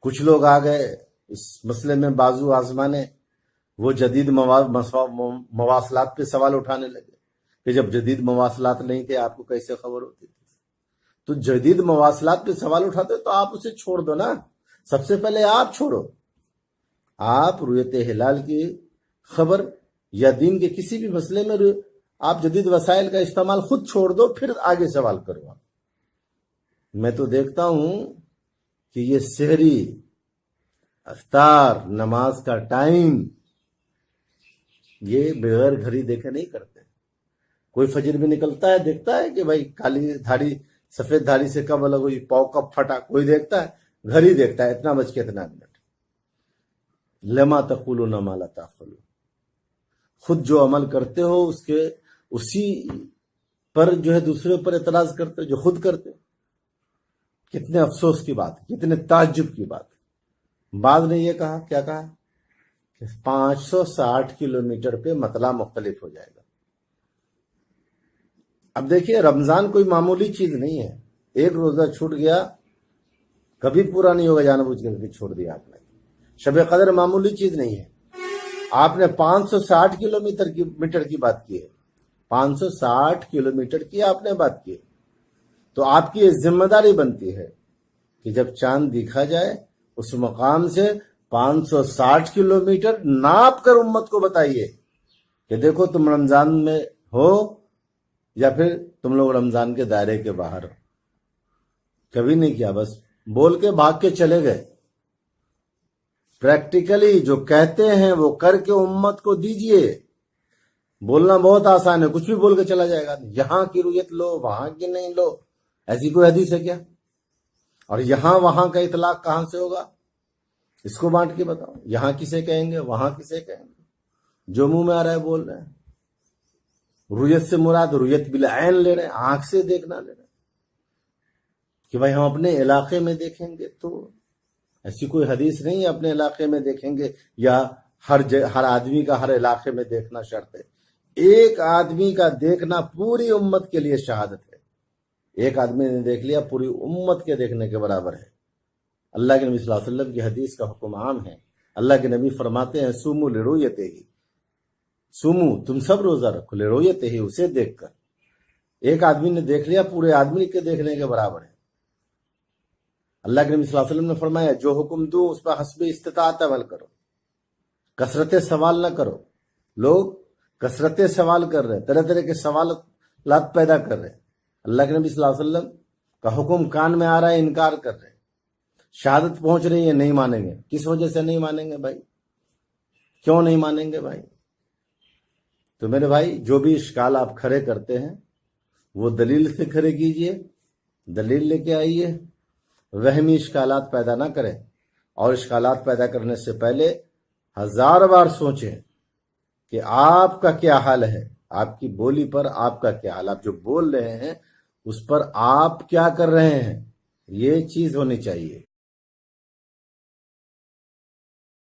کچھ لوگ آ گئے اس مسئلے میں بازو آزمانے، وہ جدید مواصلات پہ سوال اٹھانے لگے کہ جب جدید مواصلات نہیں تھے آپ کو کیسے خبر ہوتی تھی؟ تو جدید مواصلات پہ سوال اٹھاتے تو آپ اسے چھوڑ دو نا، سب سے پہلے آپ چھوڑو، آپ رؤیت ہلال کی خبر یا دین کے کسی بھی مسئلے میں آپ جدید وسائل کا استعمال خود چھوڑ دو، پھر آگے سوال کرو۔ میں تو دیکھتا ہوں کہ یہ سحری، افطار، نماز کا ٹائم یہ بغیر گھڑی دیکھے نہیں کرتے۔ کوئی فجر میں نکلتا ہے دیکھتا ہے کہ بھائی کالی دھاڑی سفید دھاڑی سے کب الگ ہوئی، پاؤ کب پھٹا، کوئی دیکھتا ہے؟ گھڑی دیکھتا ہے اتنا بج کے اتنا منٹ۔ لما تقولون ما لا تفعلون، خود جو عمل کرتے ہو اسی پر جو ہے دوسرے پر اعتراض کرتے ہو جو خود کرتے ہو۔ کتنے افسوس کی بات، کتنے تعجب کی بات۔ بعض نے یہ کہا، کیا کہا کہ 560 کلومیٹر پہ مطلع مختلف ہو جائے گا۔ اب دیکھیے رمضان کوئی معمولی چیز نہیں ہے، ایک روزہ چھوٹ گیا کبھی پورا نہیں ہوگا، جان بوجھ کے چھوڑ دیا آپ نے۔ شب قدر معمولی چیز نہیں ہے، آپ نے 560 کلومیٹر کی بات کی ہے، 560 کلومیٹر کی آپ نے بات کی ہے، تو آپ کی ذمہ داری بنتی ہے کہ جب چاند دیکھا جائے اس مقام سے 560 کلومیٹر ناپ کر امت کو بتائیے کہ دیکھو تم رمضان میں ہو یا پھر تم لوگ رمضان کے دائرے کے باہر ہو۔ کبھی نہیں کیا، بس بول کے بھاگ کے چلے گئے۔ پریکٹیکلی جو کہتے ہیں وہ کر کے امت کو دیجئے۔ بولنا بہت آسان ہے، کچھ بھی بول کے چلا جائے گا، یہاں کی رؤیت لو وہاں کی نہیں لو، ایسی کوئی حدیث ہے کیا؟ اور یہاں وہاں کا اطلاق کہاں سے ہوگا؟ اس کو بانٹ کے بتاؤ، یہاں کسے کہیں گے وہاں کسے کہیں گے؟ جو منہ میں آ رہا ہے بول رہے ہیں۔ رؤیت سے مراد رؤیت بالعین لے رہے ہیں، آنکھ سے دیکھنا لے رہے ہیں کہ بھائی ہم اپنے علاقے میں دیکھیں گے، تو ایسی کوئی حدیث نہیں ہے اپنے علاقے میں دیکھیں گے یا ہر آدمی کا ہر علاقے میں دیکھنا شرط ہے۔ ایک آدمی کا دیکھنا پوری امت کے لیے شہادت ہے، ایک آدمی نے دیکھ لیا پوری امت کے دیکھنے کے برابر ہے۔ اللہ کے نبی صلی اللہ علیہ وسلم کی حدیث کا حکم عام ہے، اللہ کے نبی فرماتے ہیں سومو لرؤیتہ، سومو تم سب روزہ رکھو، لرؤیتہ اسے دیکھ کر۔ ایک آدمی نے دیکھ لیا پورے آدمی کے دیکھنے کے برابر ہے۔ اللہ کے نبی صلی اللہ علیہ وسلم نے فرمایا جو حکم دوں اس پر حسب استطاعت عمل کرو، کثرت سوال نہ کرو۔ لوگ کثرت سوال کر رہے ہیں، طرح طرح کے سوالات پیدا کر رہے ہیں، اللہ کے نبی صلی اللہ علیہ وسلم کا حکم کان میں آ رہا ہے، انکار کر رہے ہیں۔ شہادت پہنچ رہی ہے، نہیں مانیں گے۔ کس وجہ سے نہیں مانیں گے بھائی؟ کیوں نہیں مانیں گے بھائی؟ تو میرے بھائی جو بھی اشکال آپ کھڑے کرتے ہیں وہ دلیل سے کھڑے کیجئے، دلیل لے کے آئیے، وہمی اشکالات پیدا نہ کریں، اور اشکالات پیدا کرنے سے پہلے 1000 بار سوچیں کہ آپ کا کیا حال ہے، آپ کی بولی پر آپ کا کیا حال، آپ جو بول رہے ہیں اس پر آپ کیا کر رہے ہیں، یہ چیز ہونی چاہیے۔